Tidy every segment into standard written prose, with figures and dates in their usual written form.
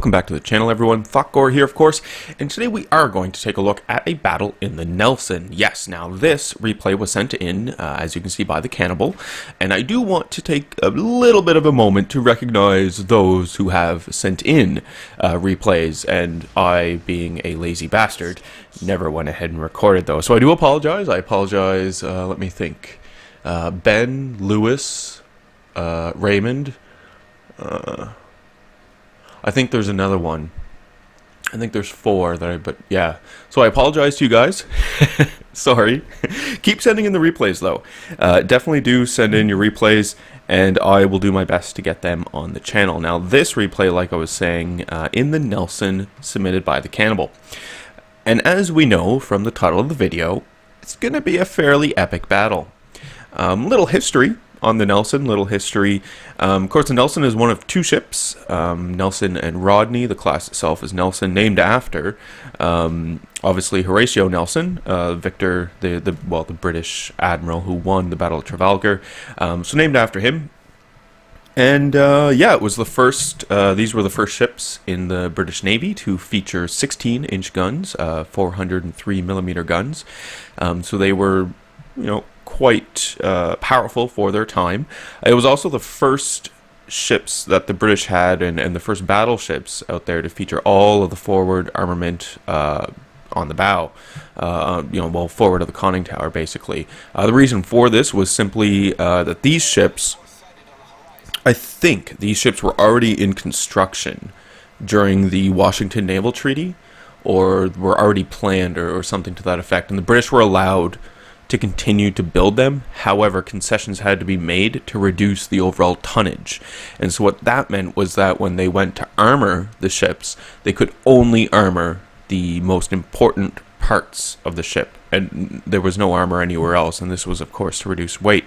Welcome back to the channel, everyone. Thoughtgore here, of course, and today we are going to take a look at a battle in the Nelson. Yes, now this replay was sent in, as you can see, by the Cannibal, and I do want to take a little bit of a moment to recognize those who have sent in replays, and I, being a lazy bastard, never went ahead and recorded those. So I do apologize. I apologize, let me think. Ben, Lewis, Raymond, I think there's another one. I think there's four but yeah. So I apologize to you guys. Sorry. Keep sending in the replays though. Definitely do send in your replays, and I will do my best to get them on the channel. Now this replay, like I was saying, in the Nelson, submitted by the Cannibal. And as we know from the title of the video, it's going to be a fairly epic battle. Little history on the Nelson, of course, the Nelson is one of two ships, Nelson and Rodney. The class itself is Nelson, named after, obviously, Horatio Nelson, Victor, the British admiral who won the Battle of Trafalgar, so named after him. And yeah, it was the first, these were the first ships in the British Navy to feature 16-inch guns, 403mm guns, so they were, you know, quite powerful for their time. It was also the first ships that the British had, and the first battleships out there to feature all of the forward armament on the bow, you know, well, forward of the conning tower, basically. The reason for this was simply that these ships, I think these ships were already in construction during the Washington Naval Treaty, or were already planned, or something to that effect, and the British were allowed to continue to build them. However, concessions had to be made to reduce the overall tonnage. And so what that meant was that when they went to armor the ships, they could only armor the most important parts of the ship, and there was no armor anywhere else, and this was, of course, to reduce weight.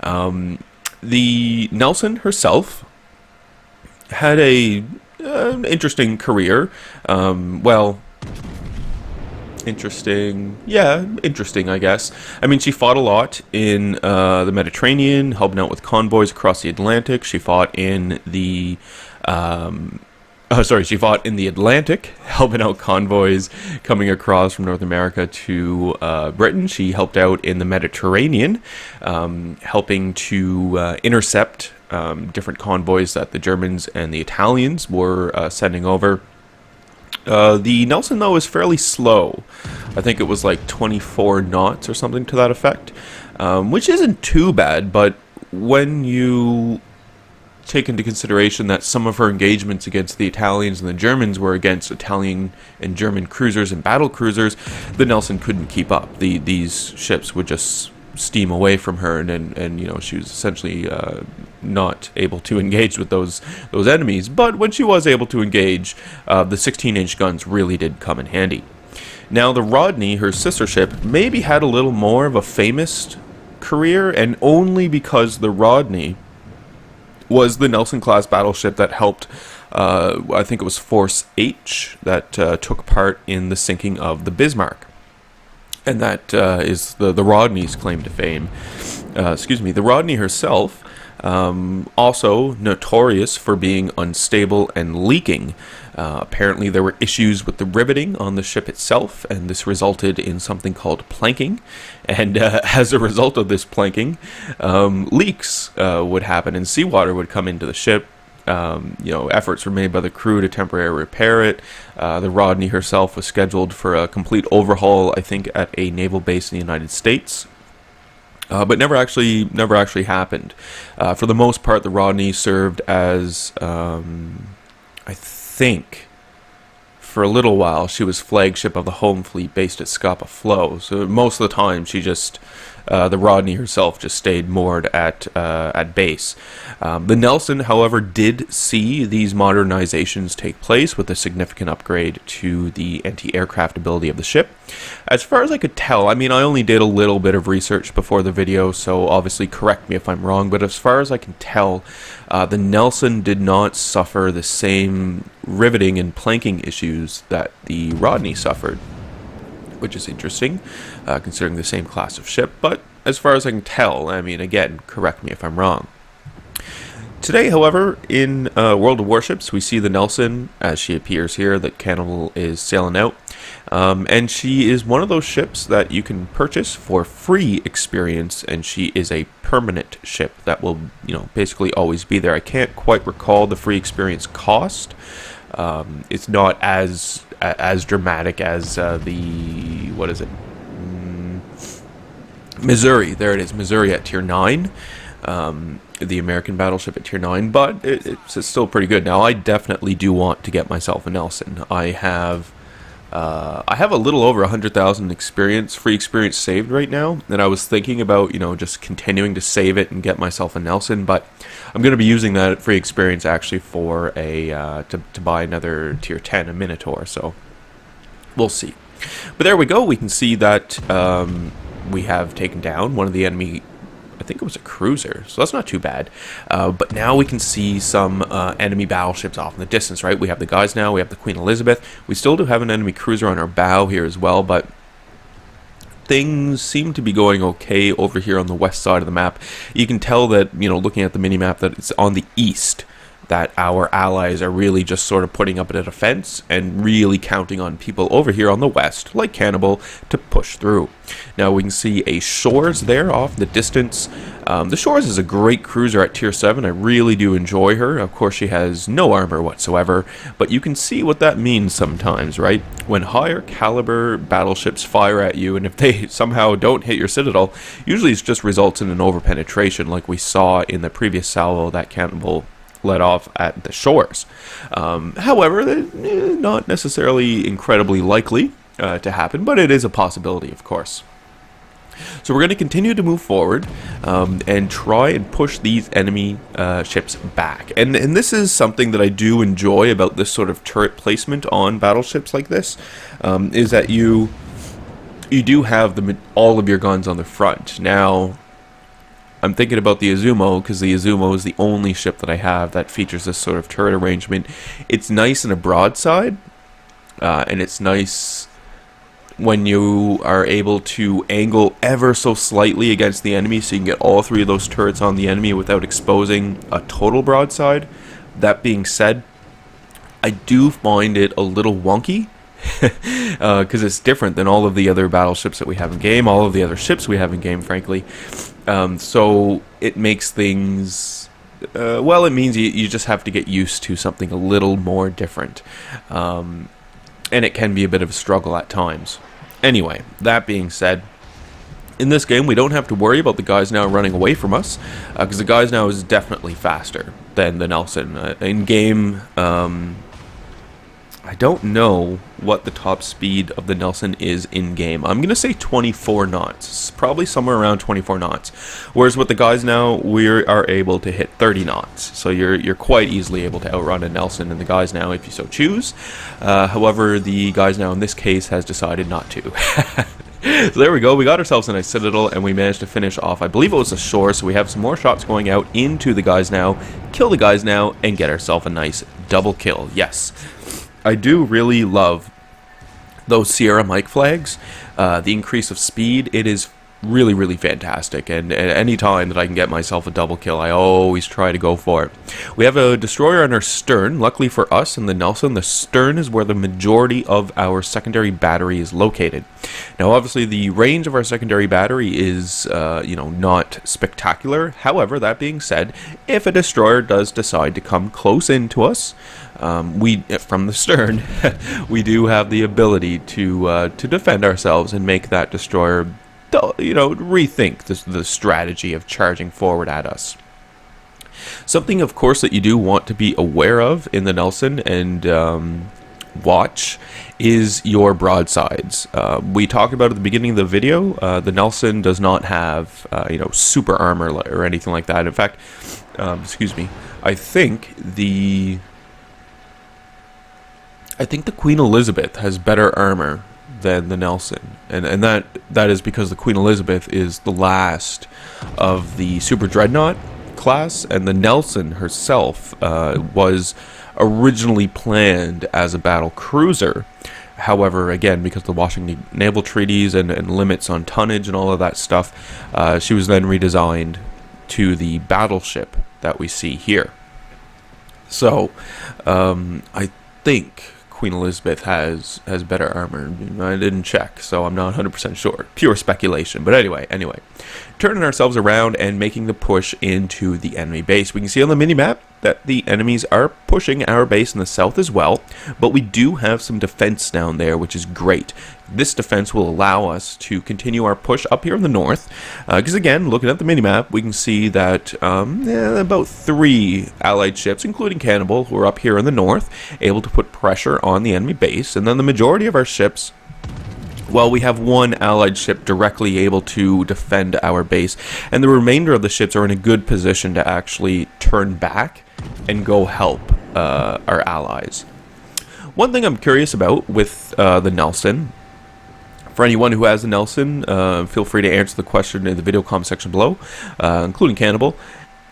The Nelson herself had an interesting career. Well, interesting, I guess. I mean, she fought a lot in the Mediterranean, helping out with convoys across the Atlantic. She fought in the she fought in the Atlantic, helping out convoys coming across from North America to Britain. She helped out in the Mediterranean, helping to intercept different convoys that the Germans and the Italians were sending over. The Nelson, though, is fairly slow. I think it was like 24 knots or something to that effect, which isn't too bad, but when you take into consideration that some of her engagements against the Italians and the Germans were against Italian and German cruisers and battle cruisers, the Nelson couldn't keep up. These ships would just steam away from her, and you know, she was essentially not able to engage with those enemies. But when she was able to engage, the 16-inch guns really did come in handy. Now the Rodney, her sister ship, maybe had a little more of a famous career, and only because the Rodney was the Nelson class battleship that helped, I think it was Force H, that took part in the sinking of the Bismarck. And that is the Rodney's claim to fame. Excuse me. The Rodney herself, also notorious for being unstable and leaking. Apparently there were issues with the riveting on the ship itself, and this resulted in something called planking. And as a result of this planking, leaks would happen, and seawater would come into the ship. You know, efforts were made by the crew to temporarily repair it. The Rodney herself was scheduled for a complete overhaul, I think, at a naval base in the United States, but never actually happened. For the most part, the Rodney served as, I think, for a little while, she was flagship of the home fleet based at Scapa Flow. So most of the time, she just the Rodney herself just stayed moored at base. The Nelson, however, did see these modernizations take place with a significant upgrade to the anti-aircraft ability of the ship. As far as I could tell, I mean, I only did a little bit of research before the video, so obviously correct me if I'm wrong, but as far as I can tell, the Nelson did not suffer the same riveting and planking issues that the Rodney suffered, which is interesting, considering the same class of ship. But as far as I can tell, I mean, again, correct me if I'm wrong. Today, however, in World of Warships, we see the Nelson as she appears here, that Cannibal is sailing out. And she is one of those ships that you can purchase for free experience, and she is a permanent ship that will, basically always be there. I can't quite recall the free experience cost. It's not as dramatic as the, what is it? Missouri. There it is, Missouri at tier 9. The American battleship at tier 9, but it's still pretty good. Now, I definitely do want to get myself a Nelson. I have a little over 100,000 free experience saved right now, and I was thinking about, just continuing to save it and get myself a Nelson, but I'm going to be using that free experience actually for to buy another tier 10, a Minotaur, so we'll see. But there we go. We can see that we have taken down one of the enemy. I think it was a cruiser, so that's not too bad. But now we can see some enemy battleships off in the distance, right? We have the guys now, we have the Queen Elizabeth. We still do have an enemy cruiser on our bow here as well, but things seem to be going okay over here on the west side of the map. You can tell that, looking at the mini-map, that it's on the east that our allies are really just sort of putting up a defense and really counting on people over here on the west, like Cannibal, to push through. Now we can see a Shores there off in the distance. The Shores is a great cruiser at tier 7. I really do enjoy her. Of course, she has no armor whatsoever, but you can see what that means sometimes, right? When higher caliber battleships fire at you, and if they somehow don't hit your citadel, usually it just results in an over-penetration like we saw in the previous salvo that Cannibal let off at the Shores. However, not necessarily incredibly likely to happen, but it is a possibility, of course. So we're going to continue to move forward and try and push these enemy ships back. And this is something that I do enjoy about this sort of turret placement on battleships like this, is that you do have all of your guns on the front. Now, I'm thinking about the Izumo, because the Izumo is the only ship that I have that features this sort of turret arrangement. It's nice in a broadside, and it's nice when you are able to angle ever so slightly against the enemy, so you can get all three of those turrets on the enemy without exposing a total broadside. That being said, I do find it a little wonky, because it's different than all of the other battleships that we have in game, all of the other ships we have in game, frankly. So it makes things, it means you just have to get used to something a little more different. And it can be a bit of a struggle at times. Anyway, that being said, in this game we don't have to worry about the guys now running away from us, because the guys now is definitely faster than the Nelson. In game, I don't know what the top speed of the Nelson is in-game. I'm going to say 24 knots. It's probably somewhere around 24 knots. Whereas with the guys now, we are able to hit 30 knots. So you're quite easily able to outrun a Nelson and the guys now if you so choose. However, the guys now in this case has decided not to. So there we go. We got ourselves a nice citadel, and we managed to finish off, I believe it was a shore, so we have some more shots going out into the guys now, kill the guys now, and get ourselves a nice double kill. Yes. I do really love those Sierra Mike flags. The increase of speed, it is really, really fantastic. And at any time that I can get myself a double kill, I always try to go for it. We have a destroyer on our stern. Luckily for us and the Nelson, the stern is where the majority of our secondary battery is located. Now, obviously, the range of our secondary battery is, not spectacular. However, that being said, if a destroyer does decide to come close into us, from the stern, we do have the ability to defend ourselves and make that destroyer, rethink the strategy of charging forward at us. Something, of course, that you do want to be aware of in the Nelson and watch is your broadsides. We talked about at the beginning of the video, the Nelson does not have, super armor or anything like that. In fact, I think the Queen Elizabeth has better armor than the Nelson, and that is because the Queen Elizabeth is the last of the Super Dreadnought class, and the Nelson herself was originally planned as a battle cruiser. However, again, because of the Washington Naval Treaties and limits on tonnage and all of that stuff, she was then redesigned to the battleship that we see here. So, I think Queen Elizabeth has better armor. I didn't check, so I'm not 100% sure. Pure speculation. But anyway, turning ourselves around and making the push into the enemy base. We can see on the mini-map that the enemies are pushing our base in the south as well, but we do have some defense down there, which is great. This defense will allow us to continue our push up here in the north, because again, looking at the minimap, we can see that about 3 allied ships, including Cannibal, who are up here in the north, able to put pressure on the enemy base, and then the majority of our ships, well, we have 1 allied ship directly able to defend our base, and the remainder of the ships are in a good position to actually turn back and go help our allies. One thing I'm curious about with the Nelson, for anyone who has a Nelson, feel free to answer the question in the video comment section below, including Cannibal.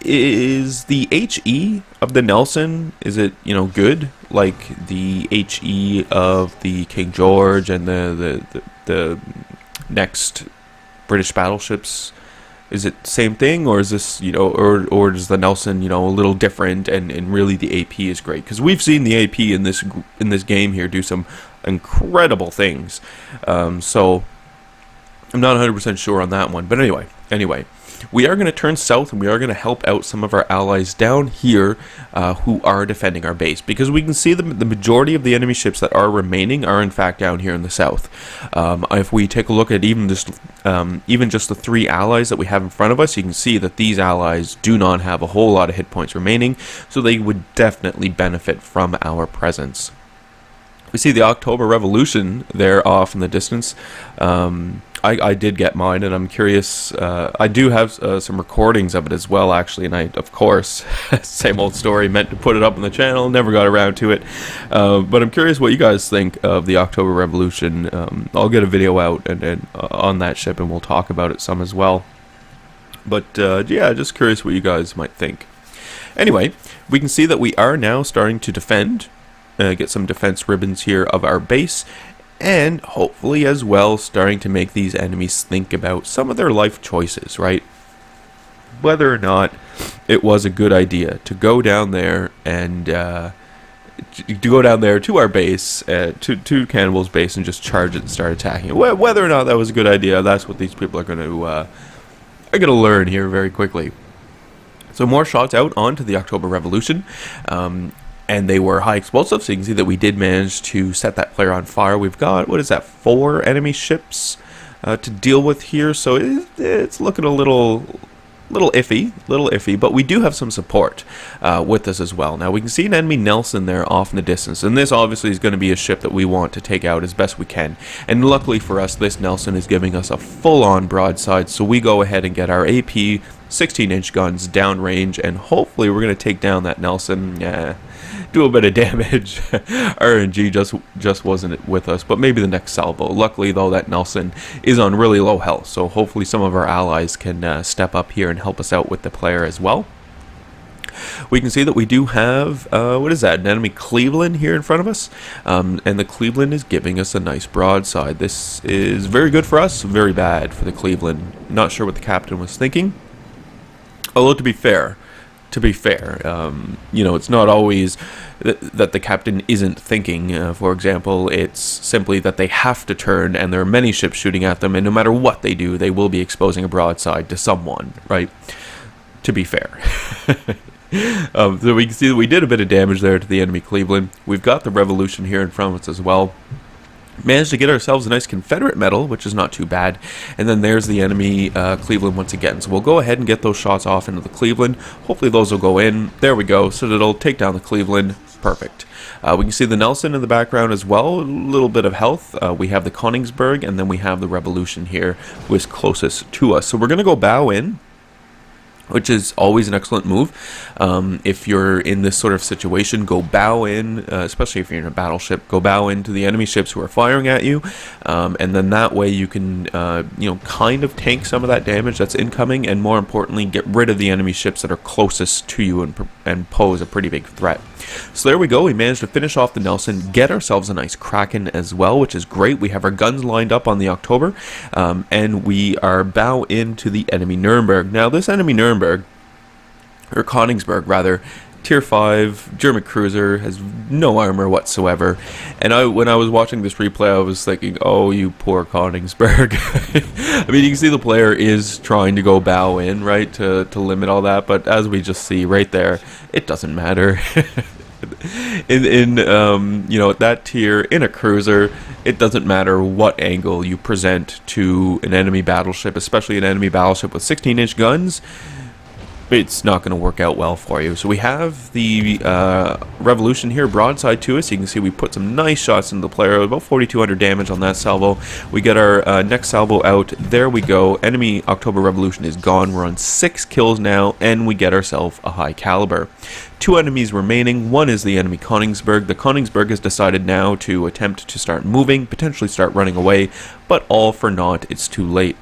Is the HE of the Nelson, is it, good? Like the HE of the King George and the next British battleships? Is it the same thing, or is this, or is the Nelson, a little different, and really the AP is great? Because we've seen the AP in this game here do some incredible things. So I'm not 100% sure on that one. But anyway, we are going to turn south, and we are going to help out some of our allies down here who are defending our base, because we can see the majority of the enemy ships that are remaining are in fact down here in the south. If we take a look at even just the 3 allies that we have in front of us, you can see that these allies do not have a whole lot of hit points remaining, so they would definitely benefit from our presence. We see the October Revolution there off in the distance. I did get mine, and I'm curious. I do have some recordings of it as well, actually, and I, of course, same old story, meant to put it up on the channel, never got around to it. But I'm curious what you guys think of the October Revolution. I'll get a video out and on that ship, and we'll talk about it some as well. But yeah, just curious what you guys might think. Anyway, we can see that we are now starting to defend, get some defense ribbons here of our base, and hopefully as well starting to make these enemies think about some of their life choices, right? Whether or not it was a good idea to go down there and to go down there to our base, to Cannibal's base, and just charge it and start attacking it. Whether or not that was a good idea, that's what these people are going to learn here very quickly. So more shots out onto the October Revolution. And they were high explosive, so you can see that we did manage to set that player on fire. We've got, 4 enemy ships to deal with here, so it's looking a little iffy, but we do have some support with us as well. Now we can see an enemy Nelson there off in the distance, and this obviously is going to be a ship that we want to take out as best we can. And luckily for us, this Nelson is giving us a full-on broadside, so we go ahead and get our AP 16-inch guns downrange, and hopefully we're going to take down that Nelson. Do a bit of damage. RNG just wasn't with us, but maybe the next salvo. Luckily though, that Nelson is on really low health, so hopefully some of our allies can step up here and help us out with the player as well. We can see that we do have an enemy Cleveland here in front of us, and the Cleveland is giving us a nice broadside. This is very good for us, very bad for the Cleveland. Not sure what the captain was thinking, although to be fair, it's not always that the captain isn't thinking. For example, it's simply that they have to turn, and there are many ships shooting at them, and no matter what they do, they will be exposing a broadside to someone, right? To be fair. So we can see that we did a bit of damage there to the enemy Cleveland. We've got the Revolution here in front of us as well. Managed to get ourselves a nice Confederate medal, which is not too bad. And then there's the enemy Cleveland once again. So we'll go ahead and get those shots off into the Cleveland. Hopefully those will go in. There we go. So it'll take down the Cleveland. Perfect. We can see the Nelson in the background as well. A little bit of health. We have the Königsberg, and then we have the Revolution here, who is closest to us. So we're going to go bow in, which is always an excellent move. If you're in this sort of situation, go bow in, especially if you're in a battleship, go bow into the enemy ships who are firing at you, and then that way you can, kind of tank some of that damage that's incoming, and more importantly, get rid of the enemy ships that are closest to you and pose a pretty big threat. So there we go. We managed to finish off the Nelson, get ourselves a nice Kracken as well, which is great. We have our guns lined up on the October, and we are bow into the enemy Nuremberg. Now, this enemy Nuremberg, or Königsberg rather, tier 5 German cruiser, has no armor whatsoever. And when I was watching this replay, I was thinking, oh, you poor Königsberg. I mean, you can see the player is trying to go bow in, right, to limit all that, but as we just see right there, it doesn't matter. in you know, at that tier, in a cruiser, it doesn't matter what angle you present to an enemy battleship, especially an enemy battleship with 16-inch guns. It's not going to work out well for you. So we have the Revolution here broadside to us. You can see we put some nice shots into the player, about 4,200 damage on that salvo. We get our next salvo out. There we go. Enemy October Revolution is gone. We're on 6 kills now, and we get ourselves a high caliber. 2 enemies remaining. One is the enemy Königsberg. The Königsberg has decided now to attempt to start moving, potentially start running away, but all for naught. It's too late.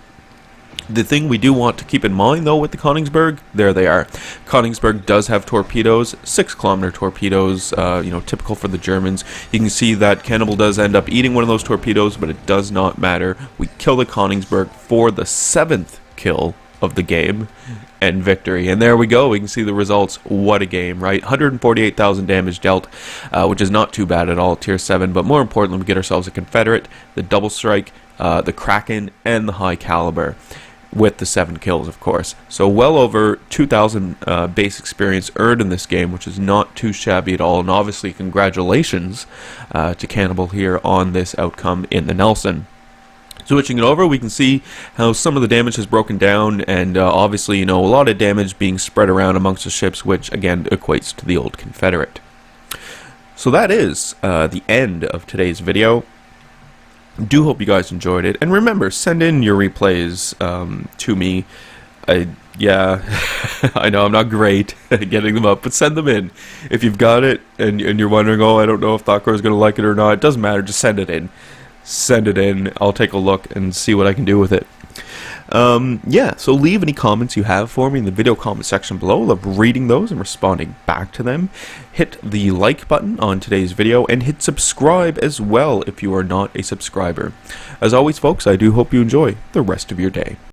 The thing we do want to keep in mind, though, with the Königsberg, there they are. Königsberg does have torpedoes, 6-kilometer torpedoes, you know, typical for the Germans. You can see that Cannibal does end up eating one of those torpedoes, but it does not matter. We kill the Königsberg for the 7th kill of the game and victory. And there we go. We can see the results. What a game, right? 148,000 damage dealt, which is not too bad at all, tier 7. But more importantly, we get ourselves a Confederate, the double strike, the Kracken, and the high caliber, with the 7 kills, of course. So well over 2,000 base experience earned in this game, which is not too shabby at all. And obviously, congratulations to Cannibal here on this outcome in the Nelson. Switching it over, we can see how some of the damage has broken down, and obviously, you know, a lot of damage being spread around amongst the ships, which again equates to the old Confederate. So that is the end of today's video. Do hope you guys enjoyed it, and remember, send in your replays to me. Yeah, I know I'm not great at getting them up, but send them in. If you've got it and you're wondering, oh, I don't know if Thoughtcore is going to like it or not, it doesn't matter, just send it in. Send it in, I'll take a look and see what I can do with it. Yeah, so leave any comments you have for me in the video comment section below. I love reading those and responding back to them. Hit the like button on today's video and hit subscribe as well if you are not a subscriber. As always, folks, I do hope you enjoy the rest of your day.